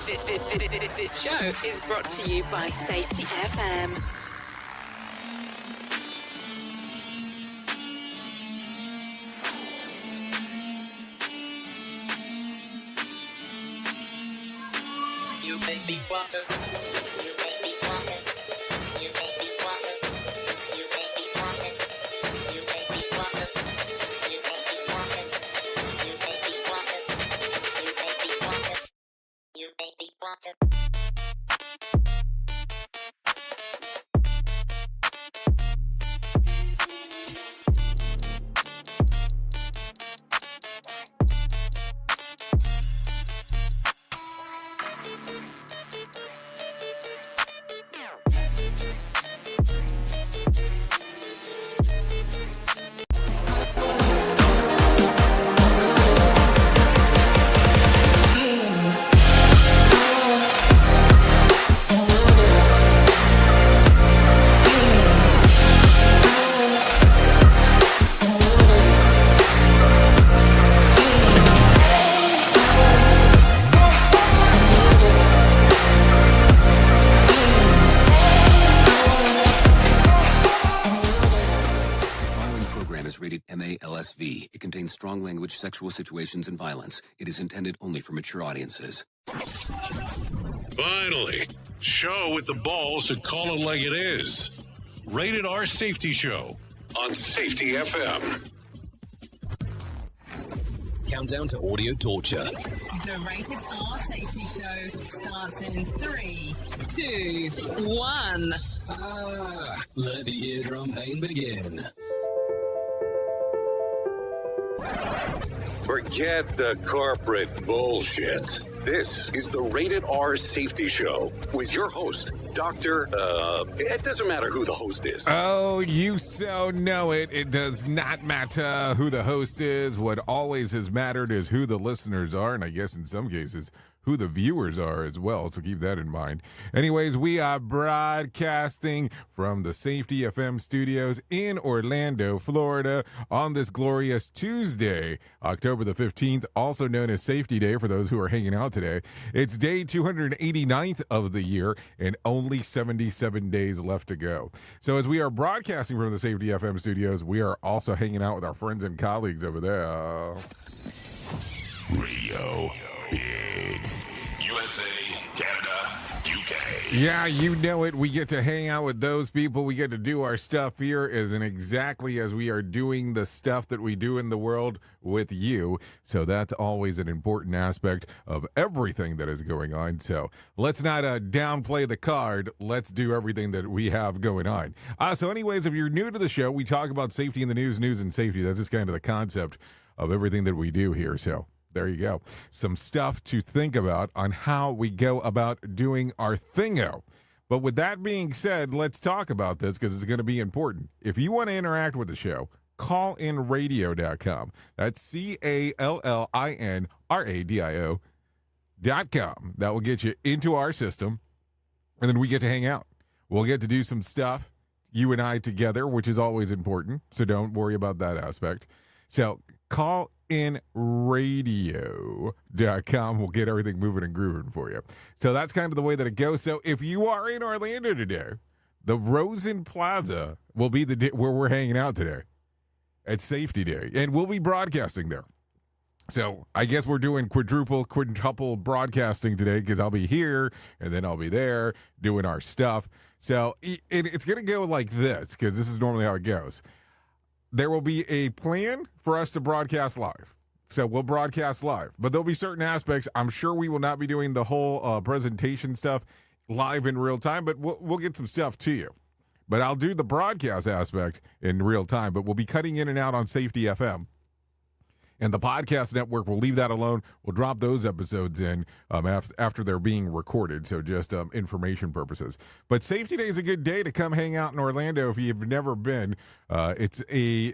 This show is brought to you by Safety FM. You make me want to. You make me want it. You make me want it. You make me want it. You make me want it. You make me want it. You make me want it. You make me want it. You make me want it. MALSV. It contains strong language, sexual situations, and violence. It is intended only for mature audiences. Finally, show with the balls to call it like it is. Rated R Safety Show on Safety FM. Countdown to audio torture. The Rated R Safety Show starts in 3, 2, 1. Let the eardrum pain begin. Forget the corporate bullshit. This is the Rated R Safety Show with your host, Dr. It doesn't matter who the host is. Oh, you so know it. It does not matter who the host is. What always has mattered is who the listeners are, and I guess in some cases, who the viewers are as well, so keep that in mind. Anyways, we are broadcasting from the Safety FM studios in Orlando, Florida, on this glorious Tuesday, October the 15th, also known as Safety Day for those who are hanging out today. It's day 289th of the year, and only 77 days left to go. So as we are broadcasting from the Safety FM studios, we are also hanging out with our friends and colleagues over there. Radio Big. USA, Canada, UK. Yeah, you know it. We get to hang out with those people. We get to do our stuff here isn't exactly as we are doing the stuff that we do in the world with you. So that's always an important aspect of everything that is going on. So let's not downplay the card. Let's do everything that we have going on. So anyways, if you're new to the show, we talk about safety in the news and safety. That's just kind of the concept of everything that we do here. So there you go. Some stuff to think about on how we go about doing our thingo. But with that being said, let's talk about this because it's going to be important. If you want to interact with the show, callinradio.com. That's callinradio.com. That will get you into our system, and then we get to hang out. We'll get to do some stuff, you and I together, which is always important, so don't worry about that aspect. So callinradio.com will get everything moving and grooving for you. So that's kind of the way that it goes. So if you are in Orlando today, the Rosen Plaza will be the day where we're hanging out today at Safety Day, and we'll be broadcasting there. So I guess we're doing quintuple broadcasting today because I'll be here and then I'll be there doing our stuff. So it's going to go like this because this is normally how it goes. There will be a plan for us to broadcast live. So we'll broadcast live, but there'll be certain aspects. I'm sure we will not be doing the whole presentation stuff live in real time, but we'll get some stuff to you. But I'll do the broadcast aspect in real time, but we'll be cutting in and out on Safety FM. And the podcast network will leave that alone. We'll drop those episodes in after they're being recorded, so just information purposes. But Safety Day is a good day to come hang out in Orlando if you've never been. It's a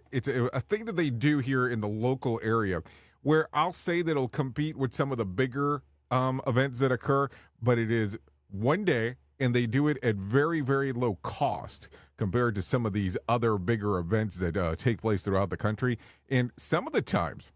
thing that they do here in the local area where I'll say that it'll compete with some of the bigger events that occur, but it is one day, and they do it at very, very low cost compared to some of these other bigger events that take place throughout the country. And some of the times,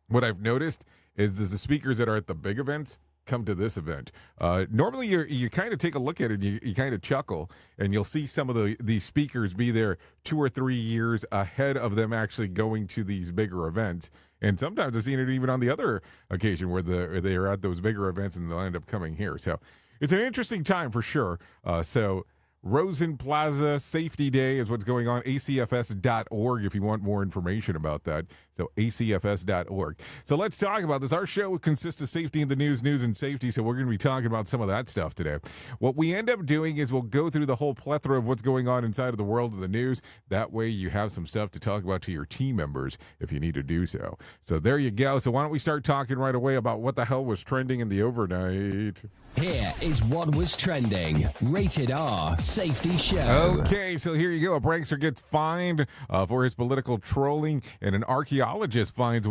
what I've noticed is the speakers that are at the big events come to this event. Normally, you kind of take a look at it, and you kind of chuckle, and you'll see some of the speakers be there 2 or 3 years ahead of them actually going to these bigger events. And sometimes I've seen it even on the other occasion where they are at those bigger events and they'll end up coming here. So it's an interesting time for sure. So Rosen Plaza Safety Day is what's going on. acfs.org if you want more information about that. So acfs.org. So let's talk about this. Our show consists of safety in the news and safety. So we're going to be talking about some of that stuff today. What we end up doing is we'll go through the whole plethora of what's going on inside of the world of the news. That way you have some stuff to talk about to your team members if you need to do so. So there you go. So why don't we start talking right away about what the hell was trending in the overnight? Here is what was trending. Rated R Safety Show. Okay, so here you go. A prankster gets fined for his political trolling, and an archaeologist finds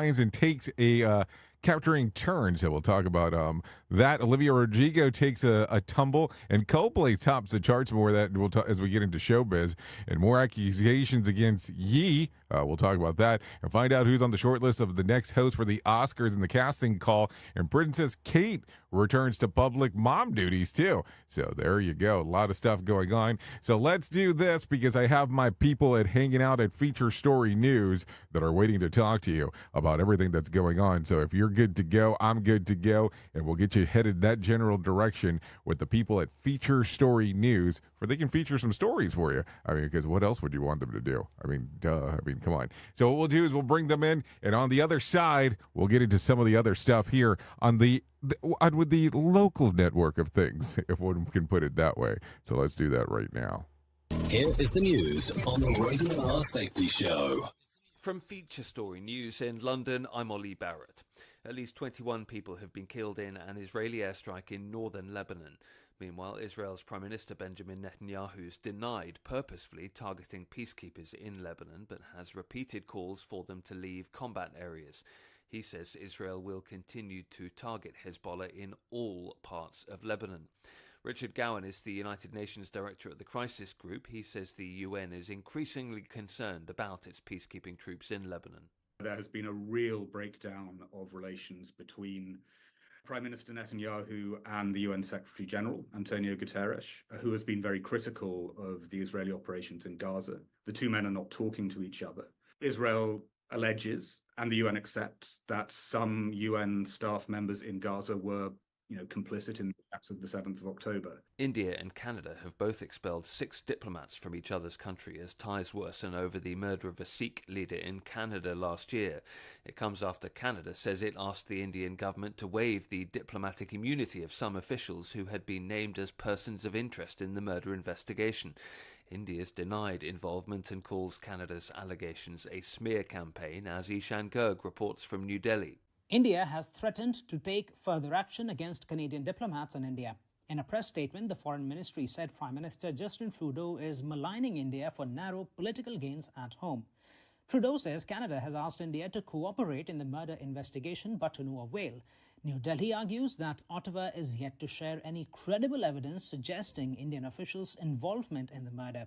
and takes a capturing turn. So we'll talk about that. Olivia Rodrigo takes a tumble, and Coldplay tops the charts. More of that we'll talk as we get into showbiz, and more accusations against Yee. We'll talk about that and find out who's on the short list of the next host for the Oscars and the casting call. And Princess Kate returns to public mom duties too. So there you go. A lot of stuff going on. So let's do this because I have my people hanging out at Feature Story News that are waiting to talk to you about everything that's going on. So if you're good to go, I'm good to go, and we'll get you headed that general direction with the people at Feature Story News, where they can feature some stories for you. I mean, because what else would you want them to do? I mean, duh. I mean, come on. So what we'll do is we'll bring them in, and on the other side, we'll get into some of the other stuff here on with the local network of things, if one can put it that way. So let's do that right now. Here is the news on the Rated R Safety Show. From Feature Story News in London, I'm Ollie Barrett. At least 21 people have been killed in an Israeli airstrike in northern Lebanon. Meanwhile, Israel's Prime Minister Benjamin Netanyahu's denied purposefully targeting peacekeepers in Lebanon, but has repeated calls for them to leave combat areas. He says Israel will continue to target Hezbollah in all parts of Lebanon. Richard Gowan is the United Nations Director at the Crisis Group. He says the UN is increasingly concerned about its peacekeeping troops in Lebanon. There has been a real breakdown of relations between Prime Minister Netanyahu and the UN Secretary General, Antonio Guterres, who has been very critical of the Israeli operations in Gaza. The two men are not talking to each other. Israel alleges, and the UN accepts, that some UN staff members in Gaza were complicit in the attacks of the 7th of October. India and Canada have both expelled 6 diplomats from each other's country as ties worsen over the murder of a Sikh leader in Canada last year. It comes after Canada says it asked the Indian government to waive the diplomatic immunity of some officials who had been named as persons of interest in the murder investigation. India's denied involvement and calls Canada's allegations a smear campaign, as Ishan Garg reports from New Delhi. India has threatened to take further action against Canadian diplomats in India. In a press statement, the Foreign Ministry said Prime Minister Justin Trudeau is maligning India for narrow political gains at home. Trudeau says Canada has asked India to cooperate in the murder investigation, but to no avail. New Delhi argues that Ottawa is yet to share any credible evidence suggesting Indian officials' involvement in the murder.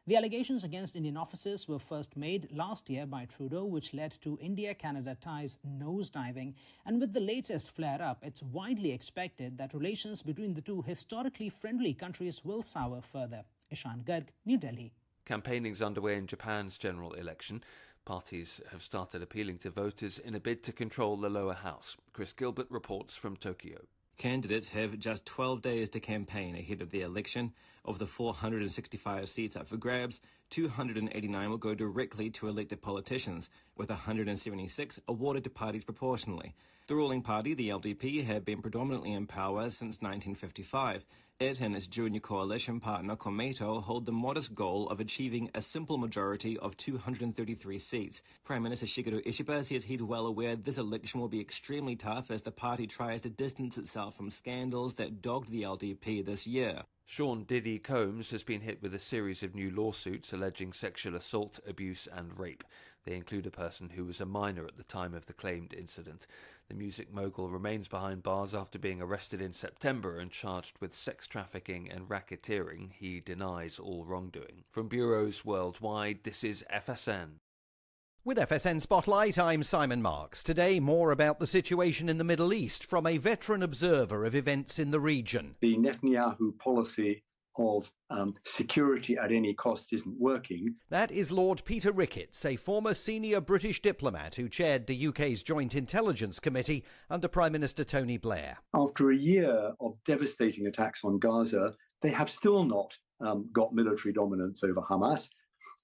The allegations against Indian officers were first made last year by Trudeau, which led to India-Canada ties nosediving. And with the latest flare-up, it's widely expected that relations between the two historically friendly countries will sour further. Ishan Garg, New Delhi. Campaigning's underway in Japan's general election. Parties have started appealing to voters in a bid to control the lower house. Chris Gilbert reports from Tokyo. Candidates have just 12 days to campaign ahead of the election. Of the 465 seats up for grabs, 289 will go directly to elected politicians, with 176 awarded to parties proportionally. The ruling party, the LDP, had been predominantly in power since 1955. It and its junior coalition partner Komeito hold the modest goal of achieving a simple majority of 233 seats. Prime Minister Shigeru Ishiba says he's well aware this election will be extremely tough as the party tries to distance itself from scandals that dogged the LDP this year. Sean Diddy Combs has been hit with a series of new lawsuits alleging sexual assault, abuse and rape. They include a person who was a minor at the time of the claimed incident. The music mogul remains behind bars after being arrested in September and charged with sex trafficking and racketeering. He denies all wrongdoing. From bureaus worldwide, this is FSN. With FSN Spotlight, I'm Simon Marks. Today, more about the situation in the Middle East from a veteran observer of events in the region. The Netanyahu policy of security at any cost isn't working. That is Lord Peter Ricketts, a former senior British diplomat who chaired the UK's Joint Intelligence Committee under Prime Minister Tony Blair. After a year of devastating attacks on Gaza, they have still not got military dominance over Hamas.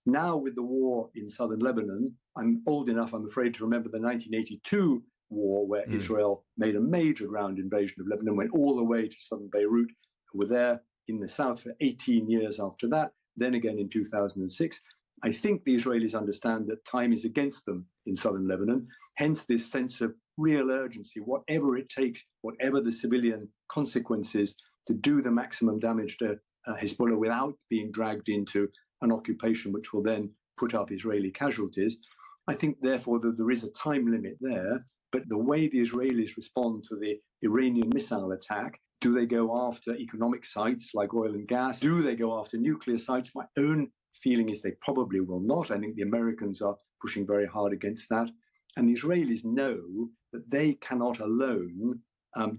Now, with the war in southern Lebanon, I'm old enough, I'm afraid, to remember the 1982 war where Israel made a major ground invasion of Lebanon, went all the way to southern Beirut, were there in the south for 18 years after that, then again in 2006. I think the Israelis understand that time is against them in southern Lebanon, hence this sense of real urgency, whatever it takes, whatever the civilian consequences, to do the maximum damage to Hezbollah without being dragged into an occupation which will then put up Israeli casualties. I think, therefore, that there is a time limit there, but the way the Israelis respond to the Iranian missile attack, do they go after economic sites like oil and gas? Do they go after nuclear sites? My own feeling is they probably will not. I think the Americans are pushing very hard against that. And the Israelis know that they cannot alone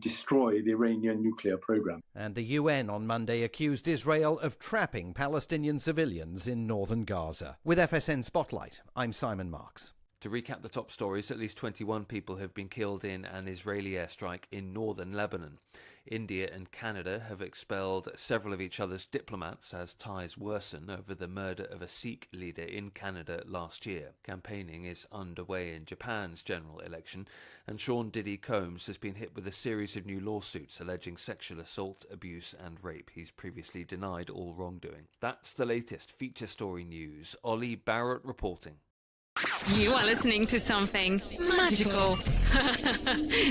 destroy the Iranian nuclear program. And the UN on Monday accused Israel of trapping Palestinian civilians in northern Gaza. With FSN Spotlight, I'm Simon Marks. To recap the top stories, at least 21 people have been killed in an Israeli airstrike in northern Lebanon. India and Canada have expelled several of each other's diplomats as ties worsen over the murder of a Sikh leader in Canada last year. Campaigning is underway in Japan's general election, and Sean Diddy Combs has been hit with a series of new lawsuits alleging sexual assault, abuse and rape. He's previously denied all wrongdoing. That's the latest feature story news. Ollie Barrett reporting. You are listening to something magical.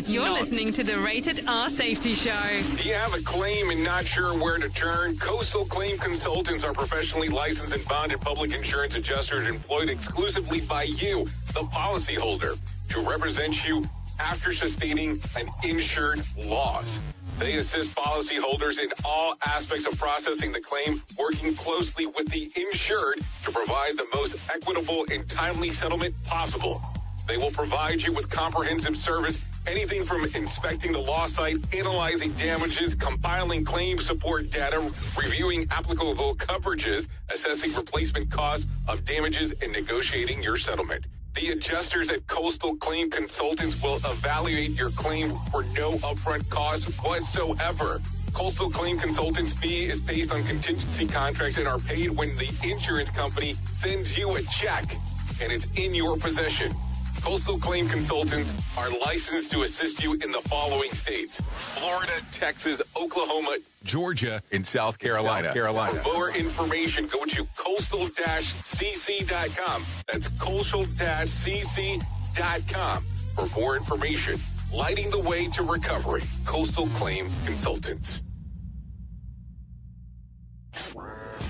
You're listening to the Rated R Safety Show. Do you have a claim and not sure where to turn? Coastal Claim Consultants are professionally licensed and bonded public insurance adjusters employed exclusively by you, the policyholder, to represent you after sustaining an insured loss. They assist policyholders in all aspects of processing the claim, working closely with the insured to provide the most equitable and timely settlement possible. They will provide you with comprehensive service, anything from inspecting the loss site, analyzing damages, compiling claim support data, reviewing applicable coverages, assessing replacement costs of damages, and negotiating your settlement. The adjusters at Coastal Claim Consultants will evaluate your claim for no upfront cost whatsoever. Coastal Claim Consultants' fee is based on contingency contracts and are paid when the insurance company sends you a check and it's in your possession. Coastal Claim Consultants are licensed to assist you in the following states: Florida, Texas, Oklahoma, Georgia, and South Carolina. For more information, go to coastal-cc.com. That's coastal-cc.com. For more information, lighting the way to recovery. Coastal Claim Consultants.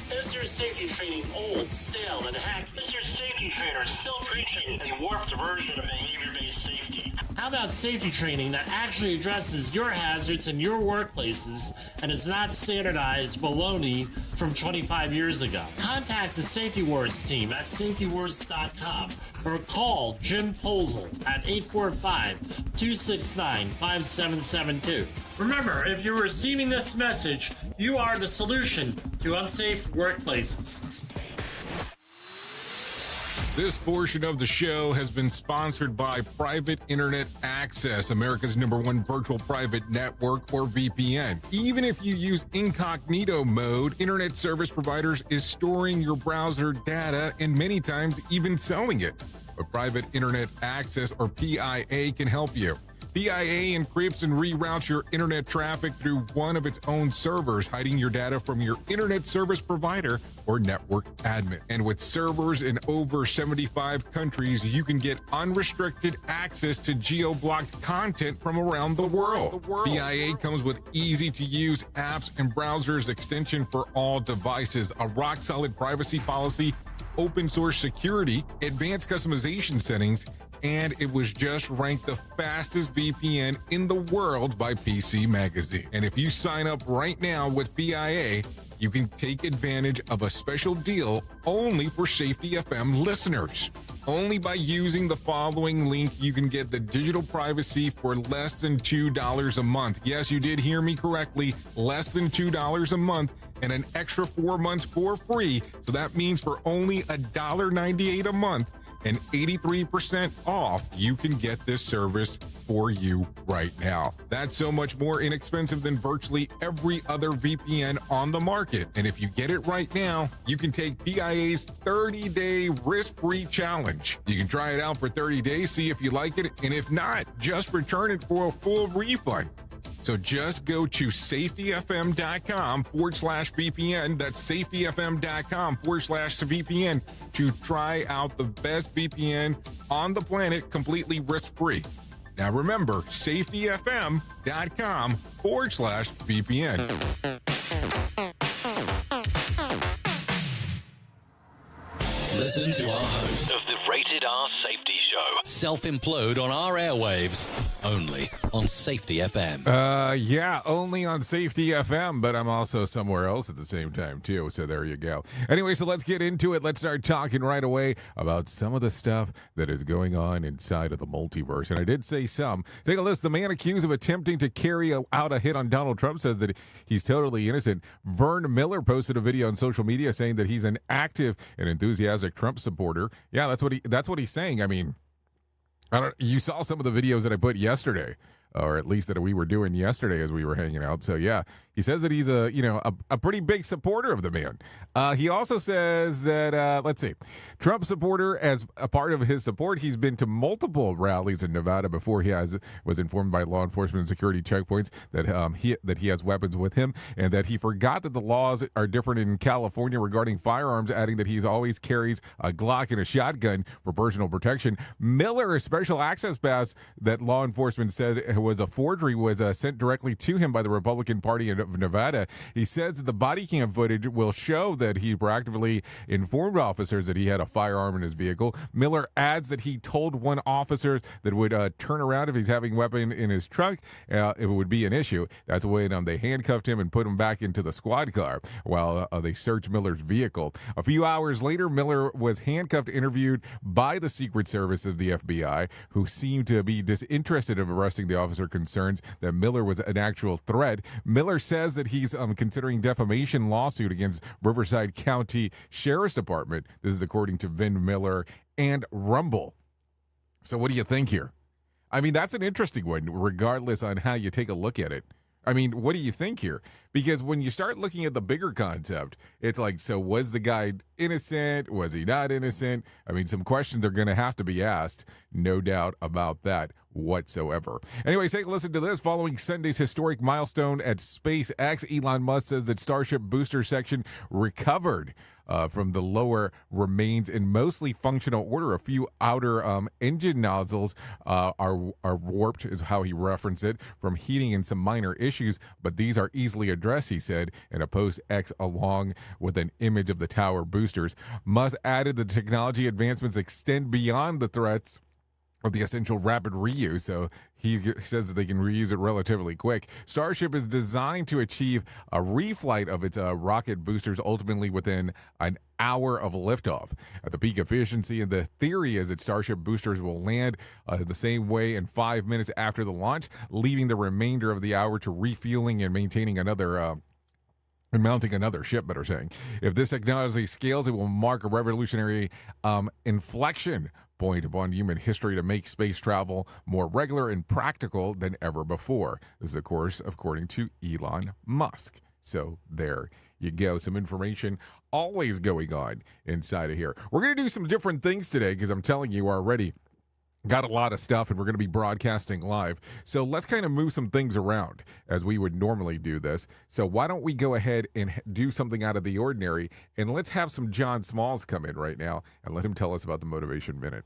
Is your safety training old, stale, and hacked? Is your safety trainer still preaching a warped version of behavior-based safety? How about safety training that actually addresses your hazards in your workplaces and is not standardized baloney from 25 years ago? Contact the Safety Wars team at safetywars.com or call Jim Posel at 845-269-5772. Remember, if you're receiving this message, you are the solution to unsafe workplaces. This portion of the show has been sponsored by Private Internet Access, America's #1 virtual private network, or VPN. Even if you use incognito mode, internet service providers is storing your browser data and many times even selling it. But Private Internet Access, or PIA, can help you. PIA encrypts and reroutes your internet traffic through one of its own servers, hiding your data from your internet service provider or network admin. And with servers in over 75 countries, you can get unrestricted access to geo-blocked content from around the world. PIA comes with easy-to-use apps and browsers extension for all devices, a rock-solid privacy policy, open source security, advanced customization settings, and it was just ranked the fastest VPN in the world by PC Magazine. And if you sign up right now with PIA, you can take advantage of a special deal only for Safety FM listeners. Only by using the following link, you can get the digital privacy for less than $2 a month. Yes, you did hear me correctly. Less than $2 a month and an extra 4 months for free. So that means for only $1.98 a month and 83% off, you can get this service for you right now. That's so much more inexpensive than virtually every other VPN on the market. And if you get it right now, you can take PIA's 30-day risk-free challenge. You can try it out for 30 days, see if you like it, and if not, just return it for a full refund. So just go to safetyfm.com/VPN. That's safetyfm.com/VPN to try out the best VPN on the planet completely risk-free. Now remember, safetyfm.com/VPN. Listen to our host of the Rated R Safety Show self-implode on our airwaves, only on Safety FM. Yeah, only on Safety FM, but I'm also somewhere else at the same time, too. So there you go. Anyway, so let's get into it. Let's start talking right away about some of the stuff that is going on inside of the multiverse. And I did say some. Take a list. The man accused of attempting to carry out a hit on Donald Trump says that he's totally innocent. Vern Miller posted a video on social media saying that he's an active and enthusiastic Trump supporter. Yeah, that's what he's saying. I mean, you saw some of the videos that I put yesterday, or at least that we were doing yesterday as we were hanging out. So yeah, he says that he's a pretty big supporter of the man. He also says that let's see, Trump supporter. As a part of his support, he's been to multiple rallies in Nevada before he was informed by law enforcement and security checkpoints that he has weapons with him, and that he forgot that the laws are different in California regarding firearms, adding that he always carries a Glock and a shotgun for personal protection. Miller, a special access pass that law enforcement said was a forgery, was sent directly to him by the Republican Party of Nevada. He says that the body cam footage will show that he proactively informed officers that he had a firearm in his vehicle. Miller adds that he told one officer that would turn around if he's having a weapon in his truck, if it would be an issue. That's when they handcuffed him and put him back into the squad car while they searched Miller's vehicle. A few hours later, Miller was handcuffed, interviewed by the Secret Service of the FBI, who seemed to be disinterested of arresting the officer. Concerns that Miller was an actual threat. Miller says that he's considering defamation lawsuit against Riverside County Sheriff's Department. This is according to Vin Miller and Rumble. So what do you think here? I mean, that's an interesting one, regardless on how you take a look at it. I mean, what do you think here? Because when you start looking at the bigger concept, it's like, so was the guy innocent? Was he not innocent? I mean, some questions are going to have to be asked, no doubt about that whatsoever. Anyways, take a listen to this. Following Sunday's historic milestone at SpaceX, Elon Musk says that Starship booster section recovered from the lower remains in mostly functional order. A few outer engine nozzles are warped, is how he referenced it, from heating and some minor issues, but these are easily addressed, he said in a post X along with an image of the tower boosters. Musk added the technology advancements extend beyond the threats of the essential rapid reuse, so he says that they can reuse it relatively quick. Starship is designed to achieve a reflight of its rocket boosters ultimately within an hour of liftoff. At the peak efficiency, and the theory is that Starship boosters will land the same way in 5 minutes after the launch, leaving the remainder of the hour to refueling and maintaining another and mounting another ship, better saying. If this technology scales, it will mark a revolutionary inflection point upon human history to make space travel more regular and practical than ever before. This is, of course, according to Elon Musk. So there you go. Some information always going on inside of here. We're going to do some different things today because I'm telling you already, got a lot of stuff, and we're going to be broadcasting live. So let's kind of move some things around as we would normally do this. So why don't we go ahead and do something out of the ordinary, and let's have some John Smalls come in right now and let him tell us about the Motivation Minute.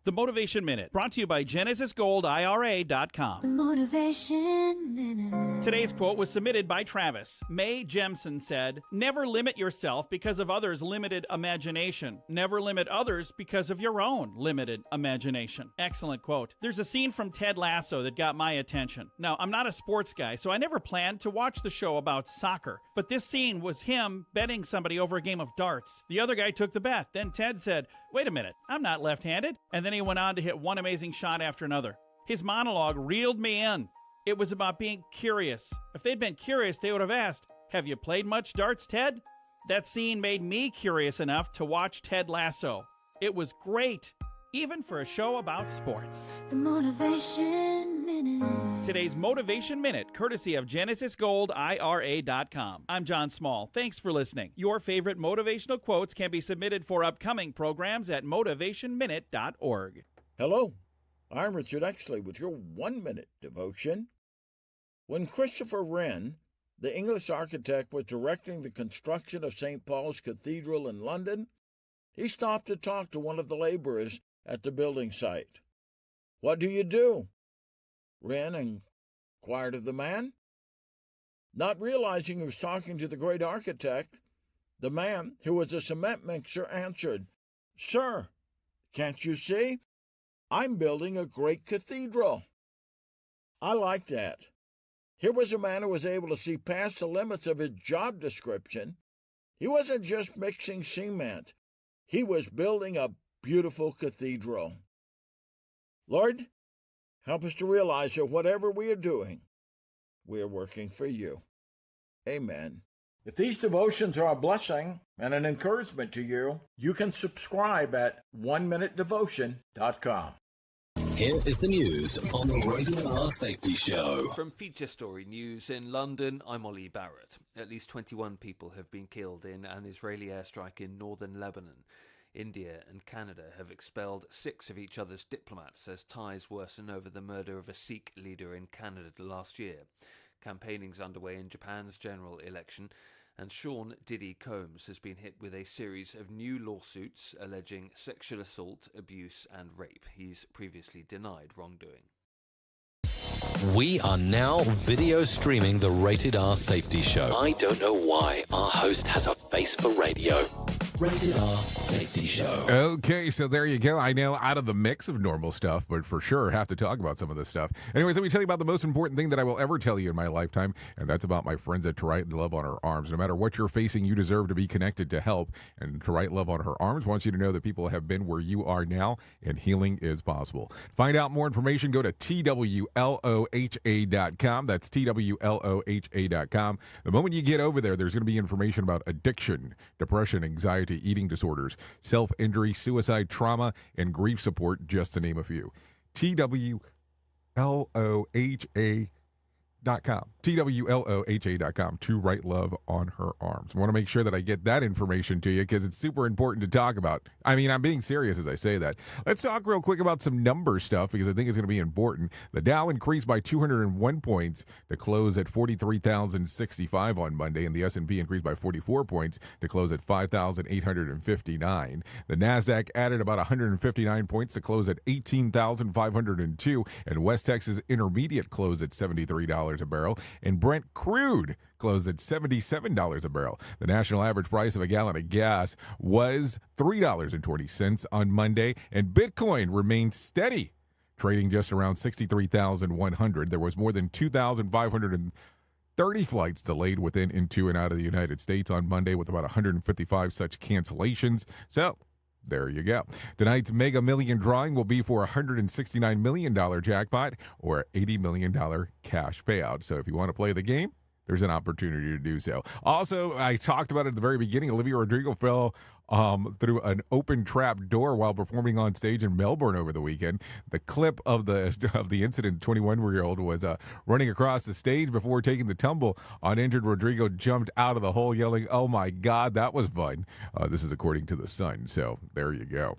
The Motivation Minute, brought to you by GenesisGoldIRA.com. The Motivation Minute. Today's quote was submitted by Travis. Mae Jemson said, "Never limit yourself because of others' limited imagination. Never limit others because of your own limited imagination." Excellent quote. There's a scene from Ted Lasso that got my attention. Now, I'm not a sports guy, so I never planned to watch the show about soccer. But this scene was him betting somebody over a game of darts. The other guy took the bet. Then Ted said, Wait a minute, I'm not left-handed. And then he went on to hit one amazing shot after another. His monologue reeled me in. It was about being curious. If they'd been curious, they would have asked, "Have you played much darts, Ted?" That scene made me curious enough to watch Ted Lasso. It was great, even for a show about sports. The Motivation Minute. Today's Motivation Minute, courtesy of GenesisGoldIRA.com. I'm John Small. Thanks for listening. Your favorite motivational quotes can be submitted for upcoming programs at motivationminute.org. Hello, I'm Richard Exley with your 1-minute devotion. When Christopher Wren, the English architect, was directing the construction of St. Paul's Cathedral in London, he stopped to talk to one of the laborers at the building site. "What do you do?" Wren inquired of the man. Not realizing he was talking to the great architect, the man, who was a cement mixer, answered, "Sir, can't you see? I'm building a great cathedral." I like that. Here was a man who was able to see past the limits of his job description. He wasn't just mixing cement. He was building a beautiful cathedral. Lord, help us to realize that whatever we are doing, we are working for you. Amen. If these devotions are a blessing and an encouragement to you, you can subscribe at oneminutedevotion.com. Here is the news on the Rated R Safety Show. From Feature Story News in London, I'm Ollie Barrett. At least 21 people have been killed in an Israeli airstrike in northern Lebanon. India and Canada have expelled 6 of each other's diplomats as ties worsen over the murder of a Sikh leader in Canada last year. Campaigning's underway in Japan's general election, and Sean Diddy Combs has been hit with a series of new lawsuits alleging sexual assault, abuse and rape. He's previously denied wrongdoing. We are now video streaming the Rated R Safety Show. I don't know why our host has a face for radio. Rated R Safety Show. Okay, so there you go. I know out of the mix of normal stuff, but for sure have to talk about some of this stuff. Anyways, let me tell you about the most important thing that I will ever tell you in my lifetime, and that's about my friends at To Right Love on Her Arms. No matter what you're facing, you deserve to be connected to help, and To Right Love on Her Arms wants you to know that people have been where you are now, and healing is possible. Find out more information, go to TWLOHA.com. That's TWLOHA.com. The moment you get over there, there's going to be information about addiction, depression, anxiety, eating disorders, self-injury, suicide, trauma, and grief support, just to name a few. TWLOHA.com. TWLOHA.com. To Right Love on Her Arms. I want to make sure that I get that information to you because it's super important to talk about. I mean, I'm being serious as I say that. Let's talk real quick about some number stuff because I think it's going to be important. The Dow increased by 201 points to close at 43,065 on Monday, and the S&P increased by 44 points to close at 5,859. The NASDAQ added about 159 points to close at 18,502, and West Texas Intermediate closed at $73 a barrel, and Brent crude closed at $77 a barrel. The national average price of a gallon of gas was $3.20 on Monday, and Bitcoin remained steady, trading just around 63,100. There was more than 2,530 flights delayed within, into, and out of the United States on Monday, with about 155 such cancellations. So there you go. Tonight's Mega Million drawing will be for a $169 million jackpot or $80 million cash payout. So if you want to play the game, there's an opportunity to do so. Also, I talked about it at the very beginning. Olivia Rodrigo fell through an open trap door while performing on stage in Melbourne over the weekend. The clip of the incident, 21-year-old was running across the stage before taking the tumble. Uninjured, Rodrigo jumped out of the hole yelling, "Oh my God, that was fun." This is according to The Sun. So there you go.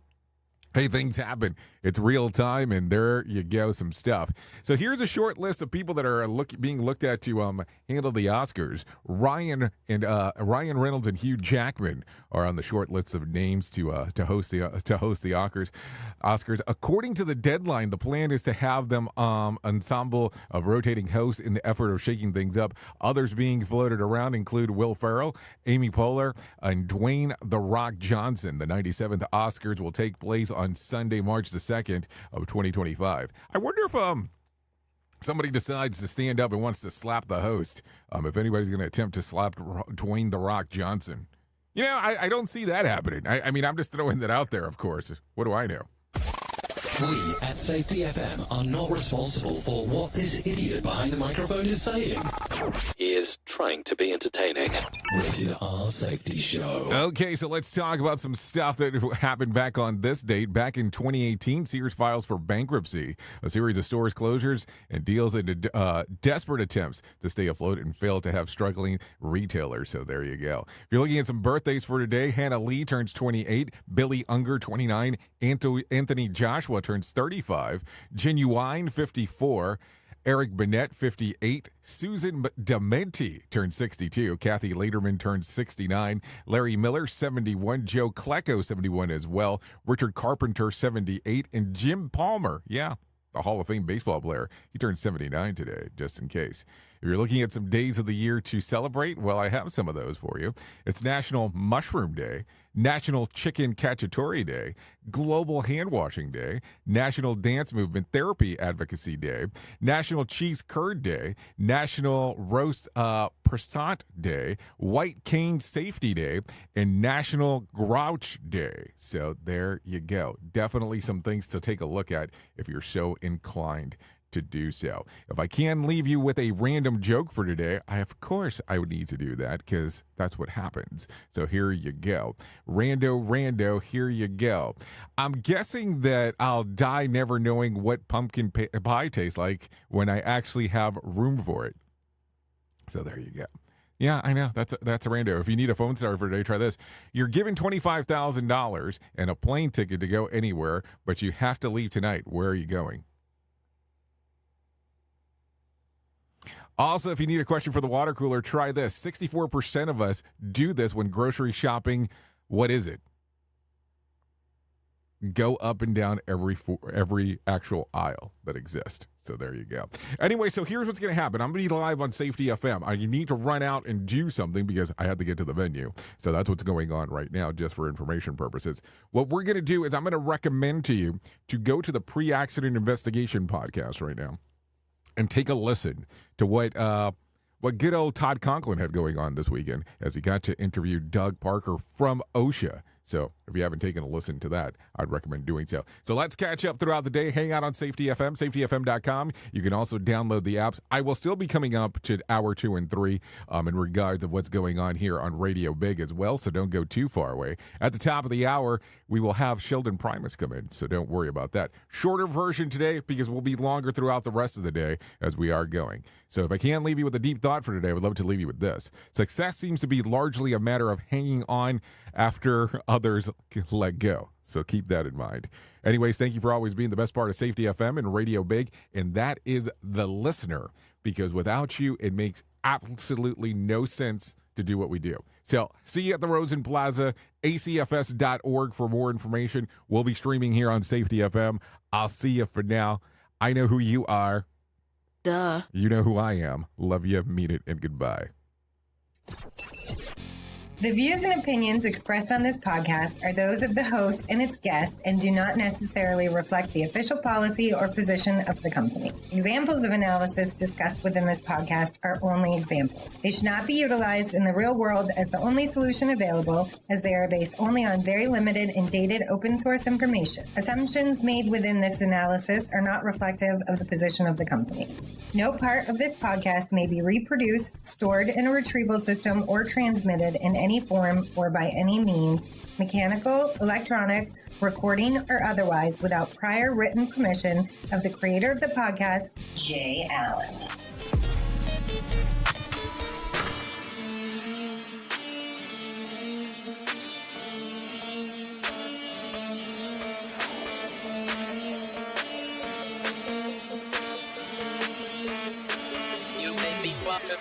Hey, things happen. It's real time, and there you go, some stuff. So here's a short list of people that are being looked at to handle the Oscars. Ryan Reynolds and Hugh Jackman are on the short list of names to host the Oscars. According to the deadline, the plan is to have them ensemble of rotating hosts in the effort of shaking things up. Others being floated around include Will Ferrell, Amy Poehler, and Dwayne "The Rock" Johnson. The 97th Oscars will take place on Sunday, March the 2nd of 2025. I wonder if somebody decides to stand up and wants to slap the host. If anybody's going to attempt to slap Dwayne "The Rock" Johnson. You know, I don't see that happening. I mean, I'm just throwing that out there, of course. What do I know? We at Safety FM are not responsible for what this idiot behind the microphone is saying. He is trying to be entertaining. Rated R Safety Show. Okay, so let's talk about some stuff that happened back on this date. Back in 2018, Sears files for bankruptcy. A series of stores closures and deals into desperate attempts to stay afloat and fail to have struggling retailers. So there you go. If you're looking at some birthdays for today, Hannah Lee turns 28, Billy Unger 29, Anthony Joshua turns 35, Genuine 54, Eric Bennett 58, Susan Dementi turns 62, Kathy Laderman turns 69, Larry Miller 71, Joe Klecko 71 as well, Richard Carpenter 78, and Jim Palmer, the Hall of Fame baseball player, he turned 79 today, just in case. If you're looking at some days of the year to celebrate, well, I have some of those for you. It's National Mushroom Day, National Chicken Cacciatore Day, Global Hand Washing Day, National Dance Movement Therapy Advocacy Day, National Cheese Curd Day, National Roast Croissant Day, White Cane Safety Day, and National Grouch Day. So there you go. Definitely some things to take a look at if you're so inclined to do so. If I can leave you with a random joke for today, of course I would need to do that because that's what happens. So here you go. Rando, here you go. I'm guessing that I'll die never knowing what pumpkin pie tastes like when I actually have room for it. So there you go. Yeah, I know. That's a rando. If you need a phone starter for today, try this. You're given $25,000 and a plane ticket to go anywhere, but you have to leave tonight. Where are you going? Also, if you need a question for the water cooler, try this. 64% of us do this when grocery shopping. What is it? Go up and down every actual aisle that exists. So there you go. Anyway, so here's what's going to happen. I'm going to be live on Safety FM. I need to run out and do something because I had to get to the venue. So that's what's going on right now, just for information purposes. What we're going to do is I'm going to recommend to you to go to the Pre-Accident Investigation podcast right now and take a listen to what good old Todd Conklin had going on this weekend as he got to interview Doug Parker from OSHA. So if you haven't taken a listen to that, I'd recommend doing so. So let's catch up throughout the day. Hang out on Safety FM, safetyfm.com. You can also download the apps. I will still be coming up to hour 2 and 3 in regards of what's going on here on Radio Big as well, so don't go too far away. At the top of the hour, we will have Sheldon Primus come in, so don't worry about that. Shorter version today because we'll be longer throughout the rest of the day as we are going. So if I can leave you with a deep thought for today, I would love to leave you with this. Success seems to be largely a matter of hanging on after others let go. So keep that in mind. Anyways, thank you for always being the best part of Safety FM and Radio Big, and that is the listener, because without you, it makes absolutely no sense to do what we do. So see you at the Rosen Plaza, acfs.org for more information. We'll be streaming here on Safety FM. I'll see you for now. I know who you are. Duh. You know who I am. Love you, mean it, and goodbye. The views and opinions expressed on this podcast are those of the host and its guest and do not necessarily reflect the official policy or position of the company. Examples of analysis discussed within this podcast are only examples. They should not be utilized in the real world as the only solution available, as they are based only on very limited and dated open source information. Assumptions made within this analysis are not reflective of the position of the company. No part of this podcast may be reproduced, stored in a retrieval system, or transmitted in any form or by any means, mechanical, electronic, recording, or otherwise, without prior written permission of the creator of the podcast, Jay Allen. You make me want to